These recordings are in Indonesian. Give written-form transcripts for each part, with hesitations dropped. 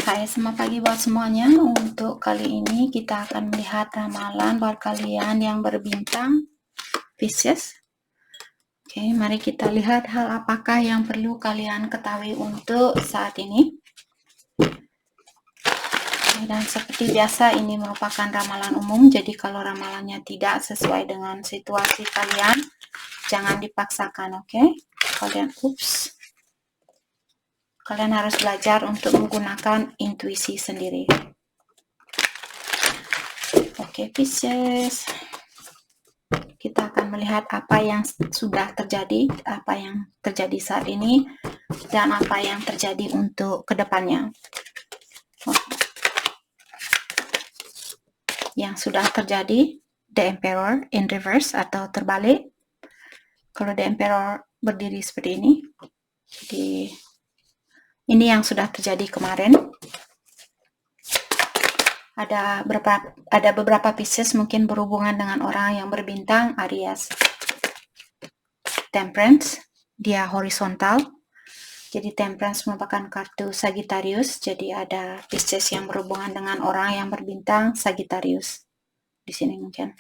Hai, selamat pagi buat semuanya. Untuk kali ini kita akan melihat ramalan buat kalian yang berbintang Pisces. Oke, mari kita lihat hal apakah yang perlu kalian ketahui untuk saat ini. Dan seperti biasa ini merupakan ramalan umum, jadi kalau ramalannya tidak sesuai dengan situasi kalian, jangan dipaksakan, oke? Kalian harus belajar untuk menggunakan intuisi sendiri. Oke, Pisces. Kita akan melihat apa yang sudah terjadi, apa yang terjadi saat ini, dan apa yang terjadi untuk kedepannya. Yang sudah terjadi, The Emperor in reverse atau terbalik. Kalau The Emperor berdiri seperti ini, jadi ini yang sudah terjadi kemarin. Ada beberapa Pisces mungkin berhubungan dengan orang yang berbintang Aries. Temperance, dia horizontal. Jadi Temperance merupakan kartu Sagittarius. Jadi ada Pisces yang berhubungan dengan orang yang berbintang Sagittarius. Di sini mungkin.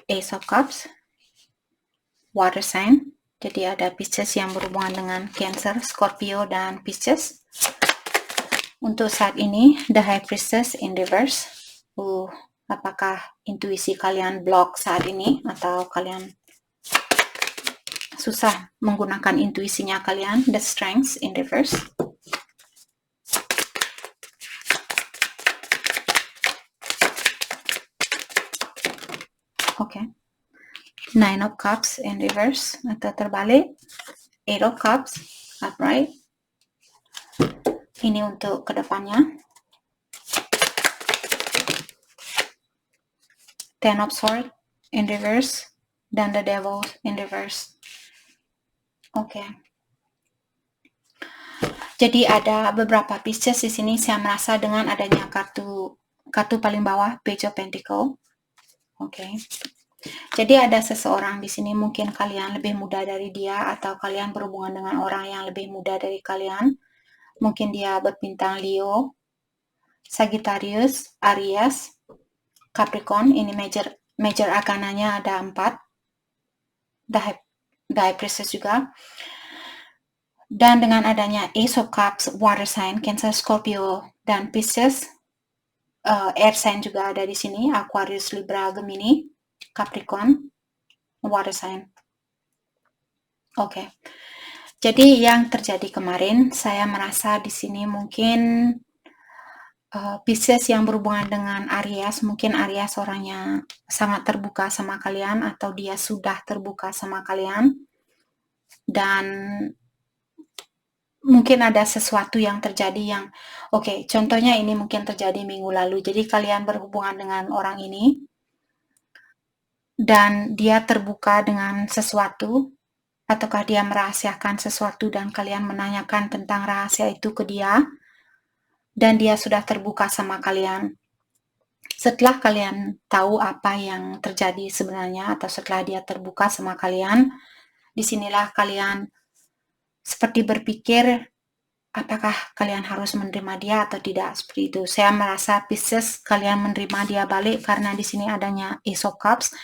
Ace of Cups, water sign. Jadi ada Pisces yang berhubungan dengan Cancer, Scorpio, dan Pisces. Untuk saat ini, the High Priestess in reverse. Apakah intuisi kalian block saat ini atau kalian susah menggunakan intuisinya kalian? The Strength in reverse. Oke. Nine of Cups in reverse atau terbalik. Eight of Cups upright. Ini untuk kedepannya. Ten of Swords in reverse dan the Devil in reverse. Oke. Jadi ada beberapa Pisces di sini. Saya merasa dengan adanya kartu paling bawah, Page of Pentacles. Oke. Jadi ada seseorang di sini, mungkin kalian lebih muda dari dia atau kalian berhubungan dengan orang yang lebih muda dari kalian. Mungkin dia berbintang Leo, Sagittarius, Aries, Capricorn. Ini major arkananya ada 4. The High Priestess juga. Dan dengan adanya Ace of Cups, water sign, Cancer, Scorpio, dan Pisces, air sign juga ada di sini, Aquarius, Libra, Gemini, Capricorn, water sign. Oke. Jadi yang terjadi kemarin, saya merasa di sini mungkin Pisces yang berhubungan dengan Aries, mungkin Aries orangnya sangat terbuka sama kalian atau dia sudah terbuka sama kalian. Dan mungkin ada sesuatu yang terjadi yang, contohnya ini mungkin terjadi minggu lalu. Jadi kalian berhubungan dengan orang ini dan dia terbuka dengan sesuatu, ataukah dia merahasiakan sesuatu dan kalian menanyakan tentang rahasia itu ke dia, dan dia sudah terbuka sama kalian. Setelah kalian tahu apa yang terjadi sebenarnya, atau setelah dia terbuka sama kalian, disinilah kalian seperti berpikir, apakah kalian harus menerima dia atau tidak, seperti itu. Saya merasa Pisces kalian menerima dia balik karena di sini adanya Ace of Cups.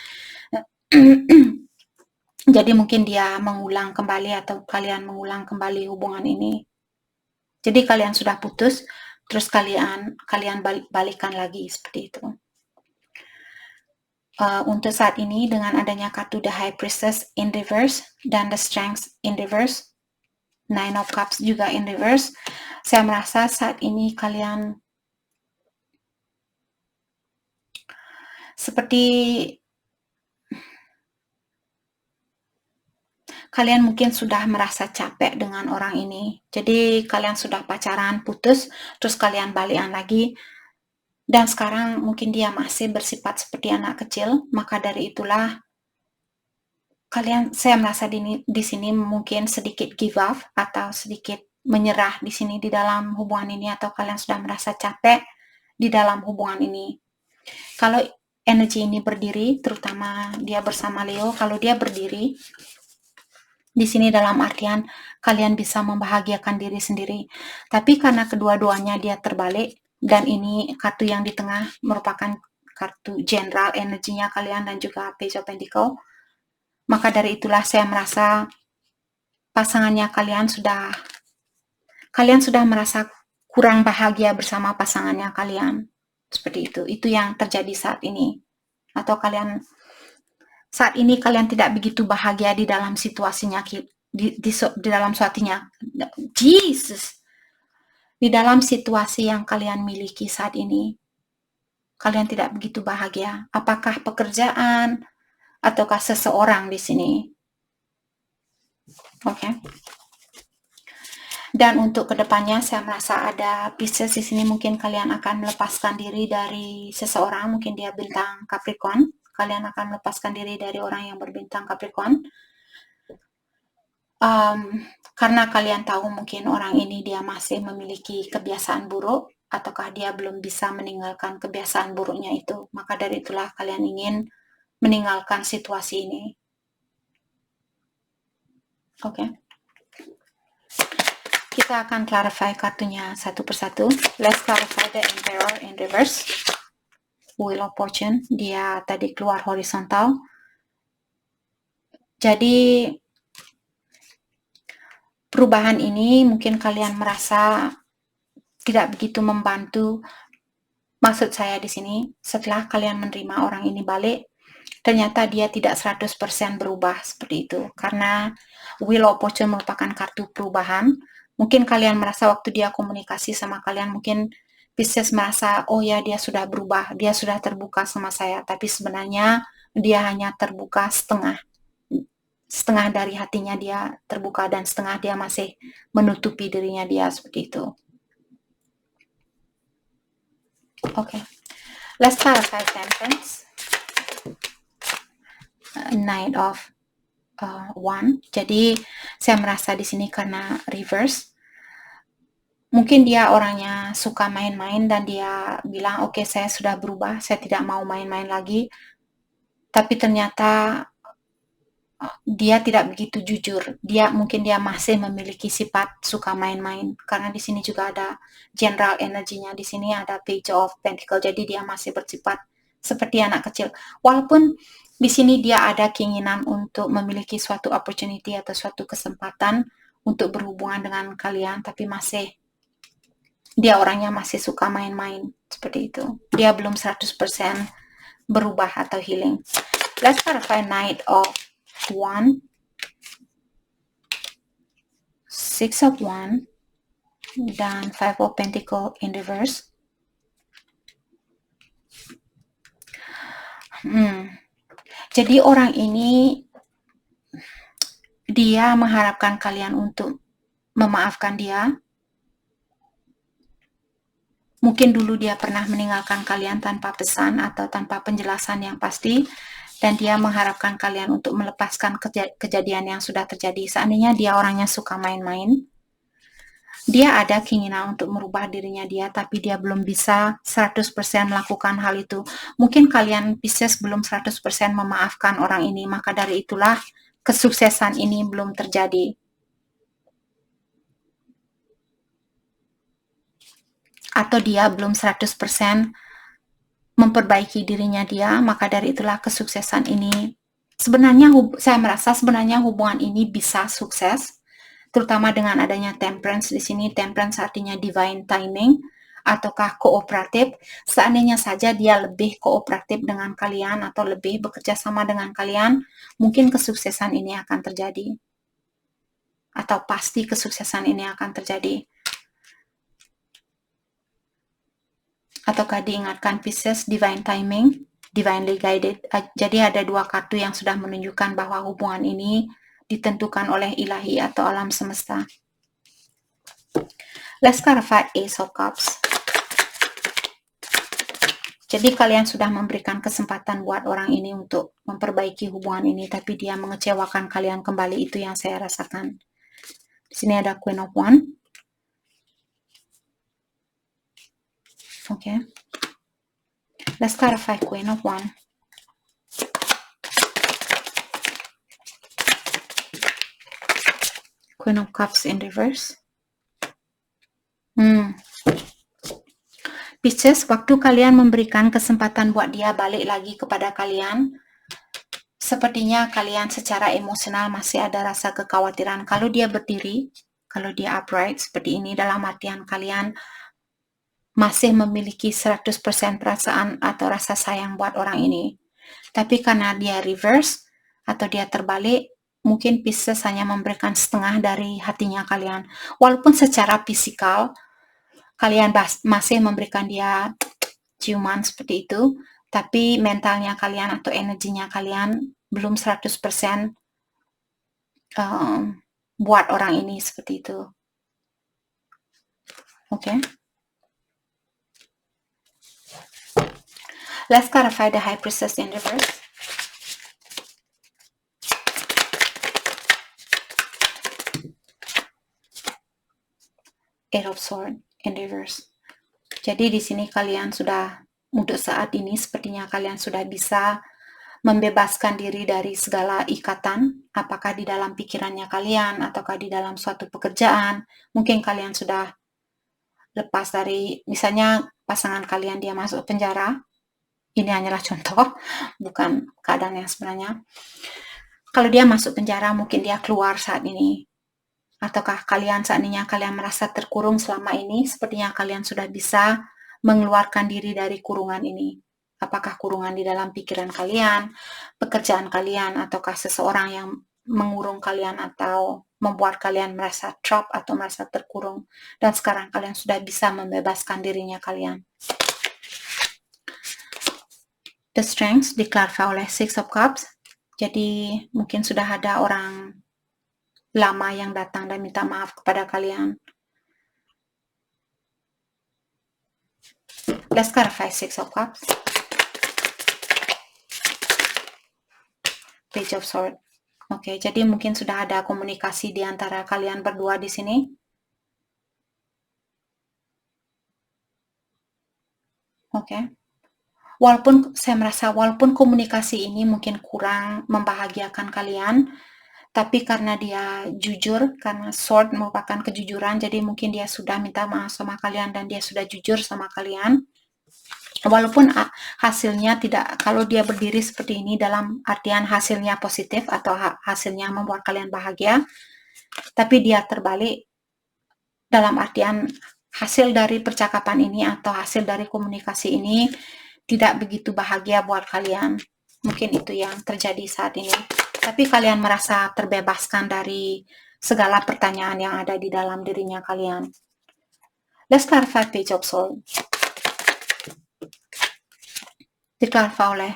Jadi mungkin dia mengulang kembali atau kalian mengulang kembali hubungan ini. Jadi kalian sudah putus, terus kalian balikan lagi, seperti itu. Untuk saat ini dengan adanya kartu The High Priestess in reverse dan The Strength in reverse, Nine of Cups juga in reverse, saya merasa saat ini kalian seperti kalian mungkin sudah merasa capek dengan orang ini. Jadi kalian sudah pacaran, putus, terus kalian balikan lagi. Dan sekarang mungkin dia masih bersifat seperti anak kecil, maka dari itulah saya merasa di sini mungkin sedikit give up atau sedikit menyerah di sini di dalam hubungan ini, atau kalian sudah merasa capek di dalam hubungan ini. Kalau energi ini berdiri, terutama dia bersama Leo, kalau dia berdiri, Di sini dalam artian kalian bisa membahagiakan diri sendiri. Tapi karena kedua-duanya dia terbalik, dan ini kartu yang di tengah merupakan kartu general energinya kalian dan juga Page of Pentacle, maka dari itulah saya merasa pasangannya kalian sudah merasa kurang bahagia bersama pasangannya kalian. Seperti itu. Itu yang terjadi saat ini. Atau saat ini kalian tidak begitu bahagia di dalam situasinya, di dalam suatinya. Jesus. Di dalam situasi yang kalian miliki saat ini, kalian tidak begitu bahagia. Apakah pekerjaan ataukah seseorang di sini? Oke. Dan untuk kedepannya saya merasa ada Pisces di sini, mungkin kalian akan melepaskan diri dari seseorang, mungkin dia bintang Capricorn. Kalian akan melepaskan diri dari orang yang berbintang Capricorn. Karena kalian tahu mungkin orang ini dia masih memiliki kebiasaan buruk, ataukah dia belum bisa meninggalkan kebiasaan buruknya itu. Maka dari itulah kalian ingin meninggalkan situasi ini. Oke. Kita akan clarify kartunya satu persatu. Let's clarify the Emperor in reverse. Wheel of Fortune, dia tadi keluar horizontal. Jadi perubahan ini mungkin kalian merasa tidak begitu membantu. Maksud saya di sini, setelah kalian menerima orang ini balik, ternyata dia tidak 100% berubah seperti itu. Karena Wheel of Fortune merupakan kartu perubahan. Mungkin kalian merasa waktu dia komunikasi sama kalian, mungkin Pisces merasa, oh ya dia sudah berubah, dia sudah terbuka sama saya. Tapi sebenarnya dia hanya terbuka setengah. Setengah dari hatinya dia terbuka dan setengah dia masih menutupi dirinya dia seperti itu. Okay, let's clarify Temperance. Knight of Wand. Jadi saya merasa di sini karena reverse. Mungkin dia orangnya suka main-main dan dia bilang, oke, saya sudah berubah, saya tidak mau main-main lagi. Tapi ternyata dia tidak begitu jujur. Mungkin dia masih memiliki sifat suka main-main. Karena di sini juga ada general energinya. Di sini ada Page of Pentacle. Jadi dia masih bersifat seperti anak kecil. Walaupun di sini dia ada keinginan untuk memiliki suatu opportunity atau suatu kesempatan untuk berhubungan dengan kalian, tapi dia orangnya masih suka main-main seperti itu. Dia belum 100% berubah atau healing. Let's clarify Knight of Wand, Six of Wand, dan Five of Pentacle in reverse. Jadi orang ini dia mengharapkan kalian untuk memaafkan dia. Mungkin dulu dia pernah meninggalkan kalian tanpa pesan atau tanpa penjelasan yang pasti, dan dia mengharapkan kalian untuk melepaskan kejadian yang sudah terjadi. Seandainya dia orangnya suka main-main, dia ada keinginan untuk merubah dirinya dia, tapi dia belum bisa 100% melakukan hal itu. Mungkin kalian Pisces belum 100% memaafkan orang ini, maka dari itulah kesuksesan ini belum terjadi. Atau dia belum 100% memperbaiki dirinya dia, maka dari itulah kesuksesan ini. Sebenarnya saya merasa sebenarnya hubungan ini bisa sukses, terutama dengan adanya Temperance di sini. Temperance artinya divine timing ataukah kooperatif. Seandainya saja dia lebih kooperatif dengan kalian atau lebih bekerja sama dengan kalian, mungkin kesuksesan ini akan terjadi. Atau pasti kesuksesan ini akan terjadi. Ataukah diingatkan Pisces, divine timing, divinely guided. Jadi ada dua kartu yang sudah menunjukkan bahwa hubungan ini ditentukan oleh ilahi atau alam semesta. Let's clarify Ace of Cups. Jadi kalian sudah memberikan kesempatan buat orang ini untuk memperbaiki hubungan ini, tapi dia mengecewakan kalian kembali. Itu yang saya rasakan. Di sini ada Queen of Wands. Okay. Let's clarify Queen of Wands. Queen of Cups in reverse. Pisces, waktu kalian memberikan kesempatan buat dia balik lagi kepada kalian, sepertinya kalian secara emosional masih ada rasa kekhawatiran. Kalau dia berdiri, kalau dia upright seperti ini, dalam artian kalian masih memiliki 100% perasaan atau rasa sayang buat orang ini. Tapi karena dia reverse atau dia terbalik, mungkin Pisces hanya memberikan setengah dari hatinya kalian. Walaupun secara fisikal kalian masih memberikan dia ciuman seperti itu, tapi mentalnya kalian atau energinya kalian belum 100% buat orang ini seperti itu. Okay. Let's clarify the High Priestess in reverse. Eight of Swords in reverse. Jadi di sini kalian sudah, untuk saat ini sepertinya kalian sudah bisa membebaskan diri dari segala ikatan, apakah di dalam pikirannya kalian ataukah di dalam suatu pekerjaan. Mungkin kalian sudah lepas dari, misalnya pasangan kalian dia masuk penjara. Ini hanyalah contoh, bukan keadaan yang sebenarnya. Kalau dia masuk penjara, mungkin dia keluar saat ini. Ataukah kalian saat ini kalian merasa terkurung selama ini, sepertinya kalian sudah bisa mengeluarkan diri dari kurungan ini. Apakah kurungan di dalam pikiran kalian, pekerjaan kalian, ataukah seseorang yang mengurung kalian atau membuat kalian merasa trap atau merasa terkurung, dan sekarang kalian sudah bisa membebaskan dirinya kalian. The Strength diklarifikasi oleh Six of Cups. Jadi mungkin sudah ada orang lama yang datang dan minta maaf kepada kalian. Let's clarify Six of Cups. Page of Swords. Oke, jadi mungkin sudah ada komunikasi di antara kalian berdua di sini. Oke. Walaupun saya merasa walaupun komunikasi ini mungkin kurang membahagiakan kalian, tapi karena dia jujur, karena Sword merupakan kejujuran, jadi mungkin dia sudah minta maaf sama kalian dan dia sudah jujur sama kalian. Walaupun hasilnya tidak, kalau dia berdiri seperti ini dalam artian hasilnya positif atau hasilnya membuat kalian bahagia, tapi dia terbalik dalam artian hasil dari percakapan ini atau hasil dari komunikasi ini tidak begitu bahagia buat kalian. Mungkin itu yang terjadi saat ini. Tapi kalian merasa terbebaskan dari segala pertanyaan yang ada di dalam dirinya kalian. Let's clarify Page of Swords. Diklarifikasi oleh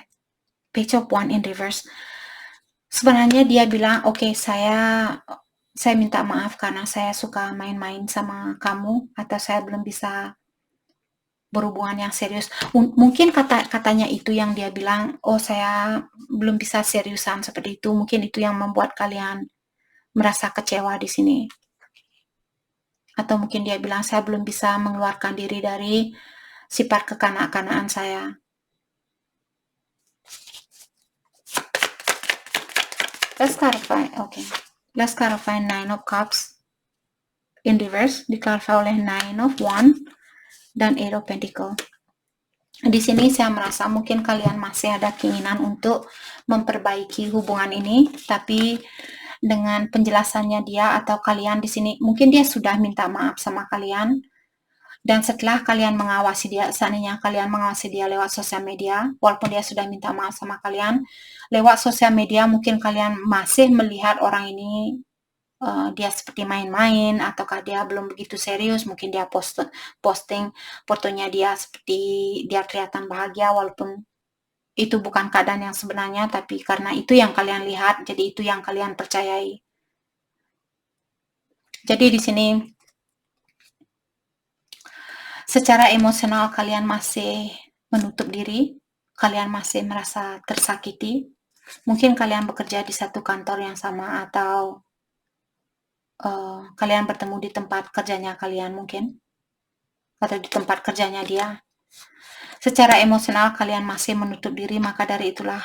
Page of Wands in reverse. Sebenarnya dia bilang, oke, saya minta maaf karena saya suka main-main sama kamu, atau saya belum bisa berhubungan yang serius. Mungkin katanya itu yang dia bilang, oh saya belum bisa seriusan seperti itu. Mungkin itu yang membuat kalian merasa kecewa di sini. Atau mungkin dia bilang, saya belum bisa mengeluarkan diri dari sifat kekanak-kanakan saya. Let's clarify. Okay. Let's clarify Nine of Cups in reverse. Diklarifikasi oleh Nine of Wands dan Eight of Pentacles. Di sini saya merasa mungkin kalian masih ada keinginan untuk memperbaiki hubungan ini, tapi dengan penjelasannya dia atau kalian di sini, mungkin dia sudah minta maaf sama kalian, dan setelah kalian mengawasi dia, seandainya kalian mengawasi dia lewat sosial media, walaupun dia sudah minta maaf sama kalian, lewat sosial media mungkin kalian masih melihat orang ini dia seperti main-main, ataukah dia belum begitu serius. Mungkin dia posting fotonya dia seperti dia kelihatan bahagia, walaupun itu bukan keadaan yang sebenarnya, tapi karena itu yang kalian lihat, jadi itu yang kalian percayai. Jadi di sini secara emosional kalian masih menutup diri, kalian masih merasa tersakiti. Mungkin kalian bekerja di satu kantor yang sama, atau kalian bertemu di tempat kerjanya kalian mungkin, atau di tempat kerjanya dia. Secara emosional kalian masih menutup diri, maka dari itulah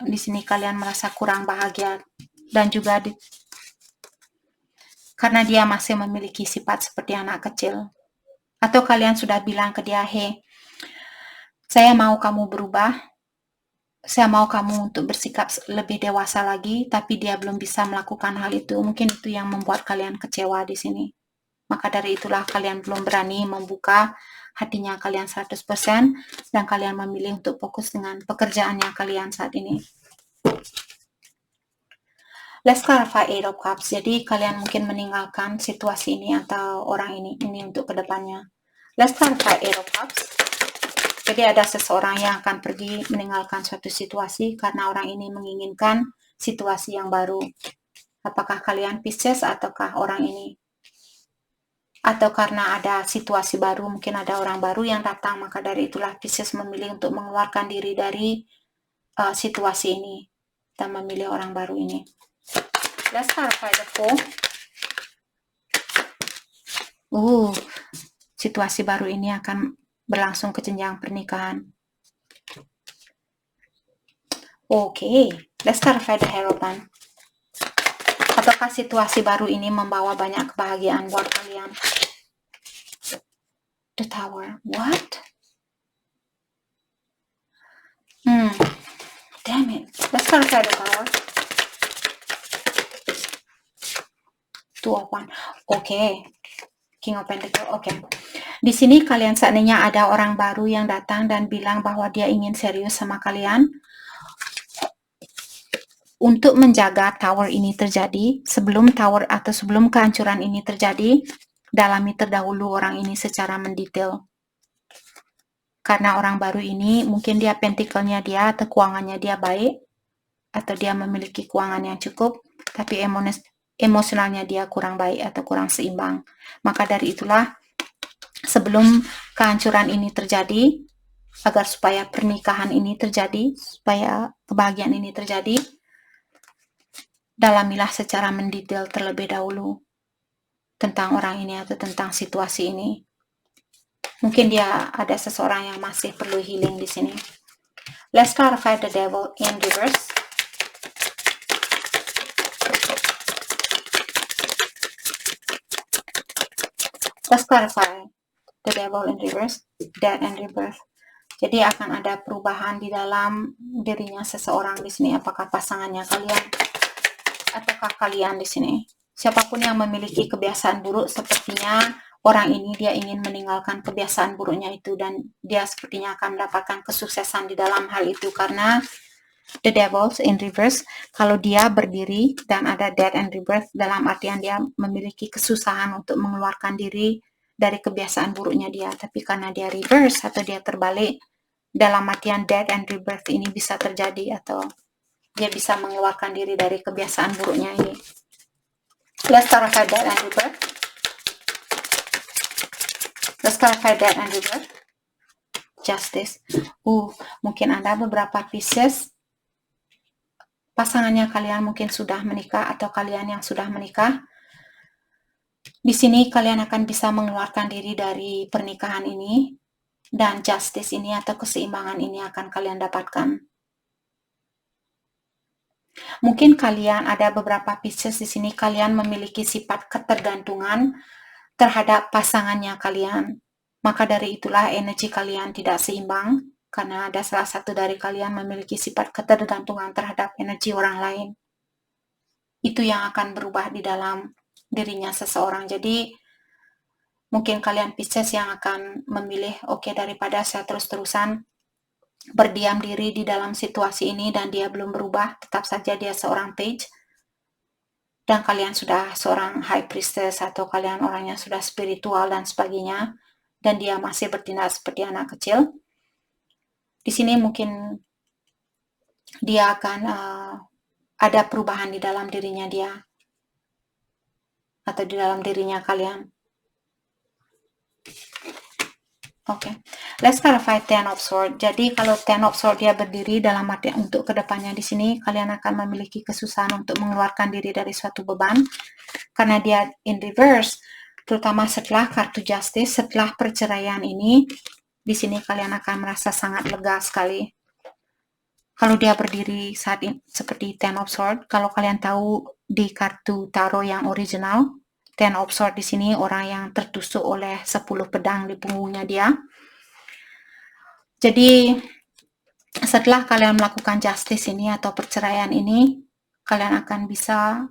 di sini kalian merasa kurang bahagia, dan juga karena dia masih memiliki sifat seperti anak kecil. Atau kalian sudah bilang ke dia, "Hey, saya mau kamu berubah, saya mau kamu untuk bersikap lebih dewasa lagi," tapi dia belum bisa melakukan hal itu. Mungkin itu yang membuat kalian kecewa di sini. Maka dari itulah kalian belum berani membuka hatinya kalian 100% dan kalian memilih untuk fokus dengan pekerjaannya kalian saat ini. Let's clarify Eight of Cups. Jadi kalian mungkin meninggalkan situasi ini atau orang ini untuk kedepannya. Let's clarify Eight of Cups. Jadi ada seseorang yang akan pergi meninggalkan suatu situasi karena orang ini menginginkan situasi yang baru. Apakah kalian Pisces ataukah orang ini? Atau karena ada situasi baru, mungkin ada orang baru yang datang, maka dari itulah Pisces memilih untuk mengeluarkan diri dari situasi ini dan memilih orang baru ini. Let's clarify the Four. Situasi baru ini akan berlangsung ke jenjang pernikahan. Oke, let's clarify the Hierophant. Apakah situasi baru ini membawa banyak kebahagiaan buat kalian? The Tower. What? Damn it. Let's clarify the Tower. Two of Wands. Oke. King of Pentacles. Oke. Di sini kalian seandainya ada orang baru yang datang dan bilang bahwa dia ingin serius sama kalian. Untuk menjaga tower ini terjadi, sebelum tower atau sebelum kehancuran ini terjadi, dalami terdahulu orang ini secara mendetail. Karena orang baru ini, mungkin dia pentacle-nya dia atau keuangannya dia baik, atau dia memiliki keuangan yang cukup, tapi emosionalnya dia kurang baik atau kurang seimbang. Maka dari itulah, sebelum kehancuran ini terjadi, agar supaya pernikahan ini terjadi, supaya kebahagiaan ini terjadi, dalamilah secara mendetail terlebih dahulu tentang orang ini atau tentang situasi ini. Mungkin dia ada seseorang yang masih perlu healing di sini. Let's clarify the Devil in reverse. Let's clarify the Devil in reverse, Death and Rebirth. Jadi akan ada perubahan di dalam dirinya seseorang di sini. Apakah pasangannya kalian ataukah kalian di sini? Siapapun yang memiliki kebiasaan buruk, sepertinya orang ini dia ingin meninggalkan kebiasaan buruknya itu dan dia sepertinya akan mendapatkan kesuksesan di dalam hal itu karena the Devil in reverse, kalau dia berdiri dan ada Death and Rebirth, dalam artian dia memiliki kesusahan untuk mengeluarkan diri dari kebiasaan buruknya dia, tapi karena dia reverse atau dia terbalik, dalam artian Death and Rebirth ini bisa terjadi atau dia bisa mengeluarkan diri dari kebiasaan buruknya ini. Let's clarify Death and Rebirth. Let's clarify Death and Rebirth. Justice. Mungkin ada beberapa Pisces, pasangannya kalian mungkin sudah menikah atau kalian yang sudah menikah. Di sini kalian akan bisa mengeluarkan diri dari pernikahan ini dan justice ini atau keseimbangan ini akan kalian dapatkan. Mungkin kalian ada beberapa Pisces di sini kalian memiliki sifat ketergantungan terhadap pasangannya kalian. Maka dari itulah energi kalian tidak seimbang karena ada salah satu dari kalian memiliki sifat ketergantungan terhadap energi orang lain. Itu yang akan berubah di dalam dirinya seseorang. Jadi mungkin kalian Pisces yang akan memilih daripada saya terus-terusan berdiam diri di dalam situasi ini dan dia belum berubah, tetap saja dia seorang page dan kalian sudah seorang high priestess atau kalian orangnya sudah spiritual dan sebagainya dan dia masih bertindak seperti anak kecil. Di sini mungkin dia akan ada perubahan di dalam dirinya dia atau di dalam dirinya kalian. Let's clarify Ten of Swords. Jadi kalau Ten of Swords dia berdiri dalam arti untuk kedepannya di sini kalian akan memiliki kesusahan untuk mengeluarkan diri dari suatu beban karena dia in reverse, terutama setelah kartu Justice, setelah perceraian ini di sini kalian akan merasa sangat lega sekali. Kalau dia berdiri saat ini seperti Ten of Swords, kalau kalian tahu di kartu tarot yang original Ten of Swords di sini orang yang tertusuk oleh 10 pedang di punggungnya dia. Jadi setelah kalian melakukan justice ini atau perceraian ini, kalian akan bisa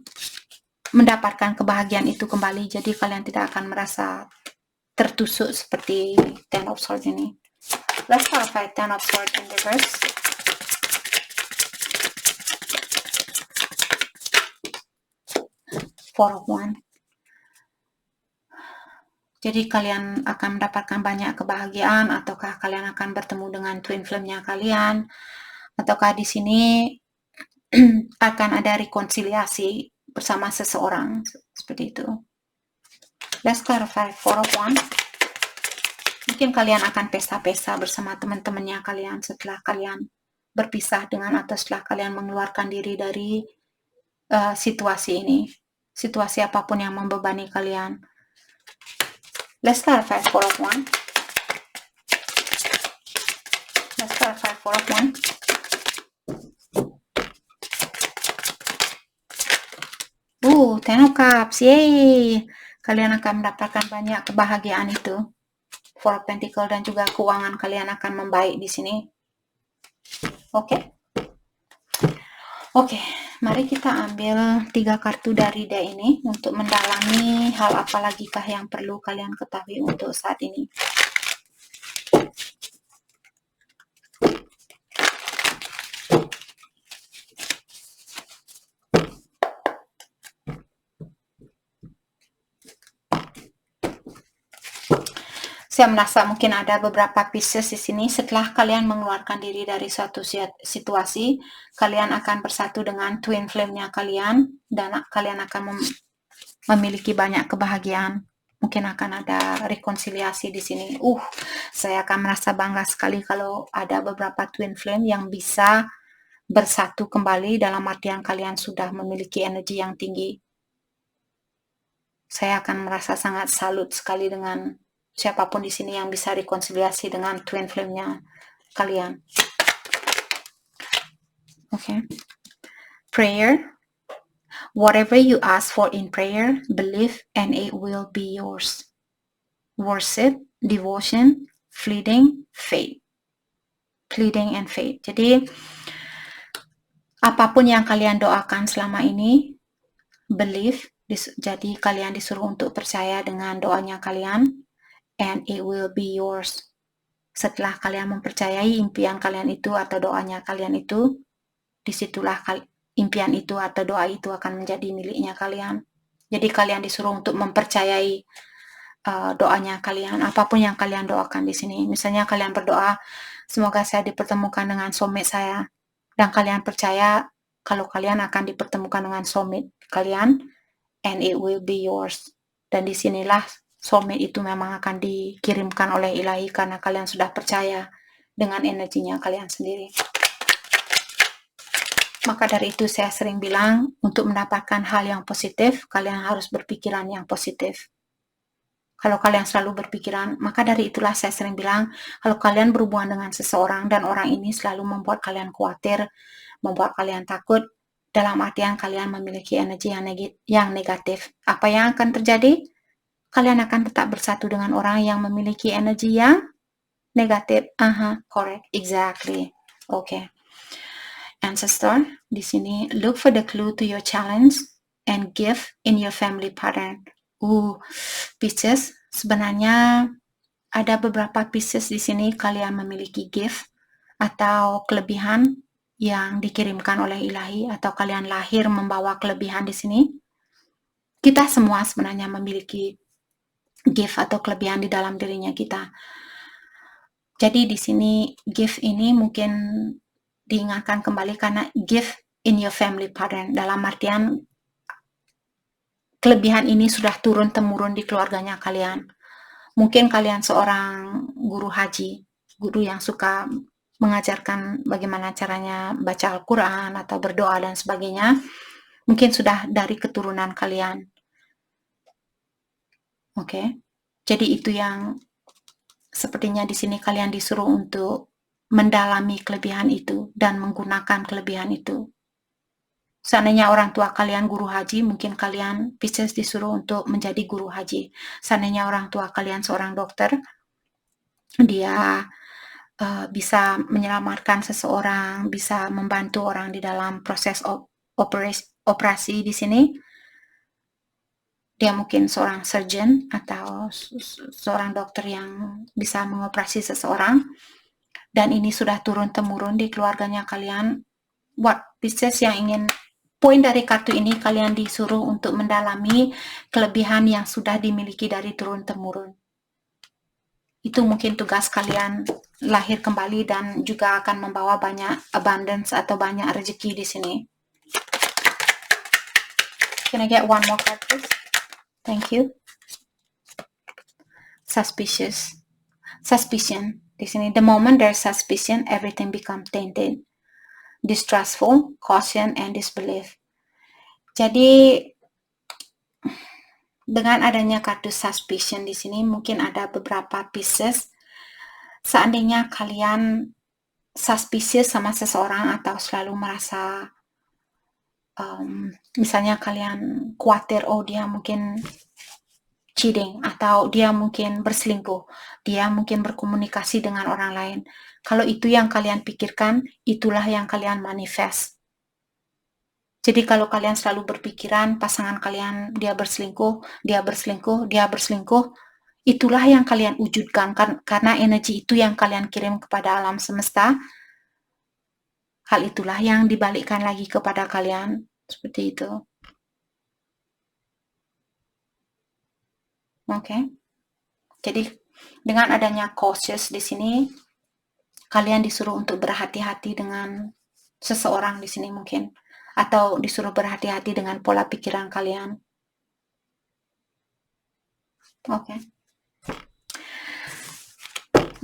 mendapatkan kebahagiaan itu kembali. Jadi kalian tidak akan merasa tertusuk seperti Ten of Swords ini. Let's clarify Ten of Swords in reverse. Four of Wands. Jadi kalian akan mendapatkan banyak kebahagiaan, ataukah kalian akan bertemu dengan twin flame-nya kalian, ataukah di sini akan ada rekonsiliasi bersama seseorang, seperti itu. Let's clarify Four of Wands. Mungkin kalian akan pesta-pesta bersama teman-temannya kalian setelah kalian berpisah dengan atau setelah kalian mengeluarkan diri dari situasi ini, situasi apapun yang membebani kalian. Let's clarify Four of Wands. Let's clarify Four of Wands. Ten of Cups. Yay! Kalian akan mendapatkan banyak kebahagiaan itu. Four of Pentacles dan juga keuangan kalian akan membaik di sini. Oke. Oke, mari kita ambil 3 kartu dari deck ini untuk mendalami hal apa lagikah yang perlu kalian ketahui untuk saat ini. Saya merasa mungkin ada beberapa pieces di sini. Setelah kalian mengeluarkan diri dari suatu situasi, kalian akan bersatu dengan twin flame-nya kalian dan kalian akan memiliki banyak kebahagiaan. Mungkin akan ada rekonsiliasi di sini. Saya akan merasa bangga sekali kalau ada beberapa twin flame yang bisa bersatu kembali, dalam artian kalian sudah memiliki energi yang tinggi. Saya akan merasa sangat salut sekali dengan siapapun di sini yang bisa rekonsiliasi dengan twin flame-nya kalian. Okay. Prayer. Whatever you ask for in prayer, believe and it will be yours. Worship, devotion, pleading, faith. Pleading and faith. Jadi apapun yang kalian doakan selama ini, believe. Jadi kalian disuruh untuk percaya dengan doanya kalian. And it will be yours. Setelah kalian mempercayai impian kalian itu atau doanya kalian itu, disitulah impian itu atau doa itu akan menjadi miliknya kalian. Jadi kalian disuruh untuk mempercayai doanya kalian, apapun yang kalian doakan di sini. Misalnya kalian berdoa, semoga saya dipertemukan dengan soulmate saya, dan kalian percaya kalau kalian akan dipertemukan dengan soulmate kalian, and it will be yours. Dan disinilah soulmate itu memang akan dikirimkan oleh ilahi karena kalian sudah percaya dengan energinya kalian sendiri. Maka dari itu saya sering bilang, untuk mendapatkan hal yang positif, kalian harus berpikiran yang positif. Kalau kalian selalu berpikiran, maka dari itulah saya sering bilang, kalau kalian berhubungan dengan seseorang dan orang ini selalu membuat kalian khawatir, membuat kalian takut, dalam artian kalian memiliki energi yang negatif. Apa yang akan terjadi? Kalian akan tetap bersatu dengan orang yang memiliki energi yang negatif. Correct, exactly. Okay. Ancestor, di sini, look for the clue to your challenge and give in your family pattern. Pieces, sebenarnya ada beberapa pieces di sini kalian memiliki gift atau kelebihan yang dikirimkan oleh ilahi, atau kalian lahir membawa kelebihan di sini. Kita semua sebenarnya memiliki gift atau kelebihan di dalam dirinya kita. Jadi di sini gift ini mungkin diingatkan kembali karena gift in your family pattern, dalam artian kelebihan ini sudah turun-temurun di keluarganya kalian. Mungkin kalian seorang guru haji, guru yang suka mengajarkan bagaimana caranya baca Al-Quran atau berdoa dan sebagainya. Mungkin sudah dari keturunan kalian. Oke. Jadi itu yang sepertinya di sini kalian disuruh untuk mendalami kelebihan itu dan menggunakan kelebihan itu. Seandainya orang tua kalian guru haji, mungkin kalian Pisces disuruh untuk menjadi guru haji. Seandainya orang tua kalian seorang dokter, dia bisa menyelamatkan seseorang, bisa membantu orang di dalam proses operasi di sini. Dia mungkin seorang surgeon atau seorang dokter yang bisa mengoperasi seseorang. Dan ini sudah turun-temurun di keluarganya kalian. Buat Pisces yang ingin poin dari kartu ini, kalian disuruh untuk mendalami kelebihan yang sudah dimiliki dari turun-temurun. Itu mungkin tugas kalian lahir kembali dan juga akan membawa banyak abundance atau banyak rezeki di sini. Can I get one more card, please? Thank you. Suspicion. Di sini, the moment there's suspicion, everything becomes tainted. Distrustful, caution, and disbelief. Jadi dengan adanya kartu suspicion di sini, mungkin ada beberapa Pisces. Seandainya kalian suspicious sama seseorang atau selalu merasa misalnya kalian khawatir, oh dia mungkin cheating atau dia mungkin berselingkuh, dia mungkin berkomunikasi dengan orang lain. Kalau itu yang kalian pikirkan, itulah yang kalian manifest. Jadi kalau kalian selalu berpikiran pasangan kalian dia berselingkuh, itulah yang kalian wujudkan karena energi itu yang kalian kirim kepada alam semesta. Hal itulah yang dibalikkan lagi kepada kalian, seperti itu. Oke. Jadi dengan adanya cautious di sini, kalian disuruh untuk berhati-hati dengan seseorang di sini mungkin, atau disuruh berhati-hati dengan pola pikiran kalian. Oke.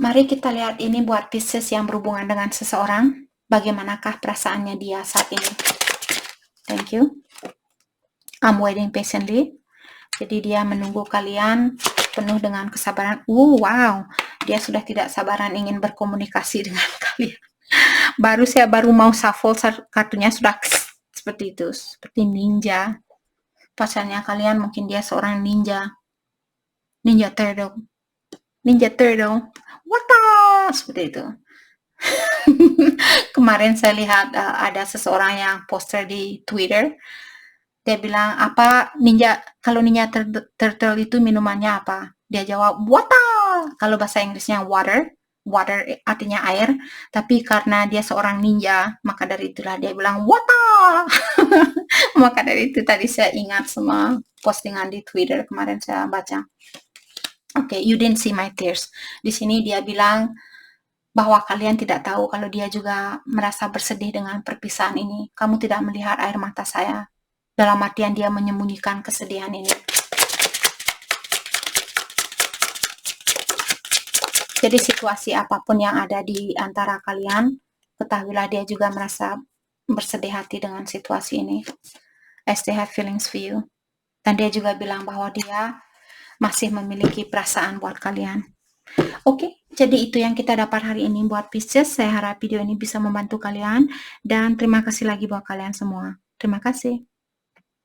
Mari kita lihat ini buat Pisces yang berhubungan dengan seseorang. Bagaimanakah perasaannya dia saat ini? Thank you. I'm waiting patiently. Jadi dia menunggu kalian penuh dengan kesabaran. Wow, dia sudah tidak sabaran ingin berkomunikasi dengan kalian. Saya baru mau shuffle kartunya sudah seperti itu, seperti ninja. Pacarnya kalian mungkin dia seorang ninja turtle. Wata, seperti itu. Kemarin saya lihat ada seseorang yang poster di Twitter. Dia bilang, kalau ninja turtle itu minumannya apa? Dia jawab, water. Kalau bahasa Inggrisnya water artinya air, tapi karena dia seorang ninja, maka dari itulah dia bilang, water. Maka dari itu tadi saya ingat semua postingan di Twitter kemarin saya baca. Oke, you didn't see my tears. Di sini dia bilang bahwa kalian tidak tahu kalau dia juga merasa bersedih dengan perpisahan ini. Kamu tidak melihat air mata saya. Dalam artian dia menyembunyikan kesedihan ini. Jadi situasi apapun yang ada di antara kalian, ketahuilah dia juga merasa bersedih hati dengan situasi ini. As they have feelings for you. Dan dia juga bilang bahwa dia masih memiliki perasaan buat kalian. Oke, jadi itu yang kita dapat hari ini buat Pisces. Saya harap video ini bisa membantu kalian. Dan terima kasih lagi buat kalian semua. Terima kasih.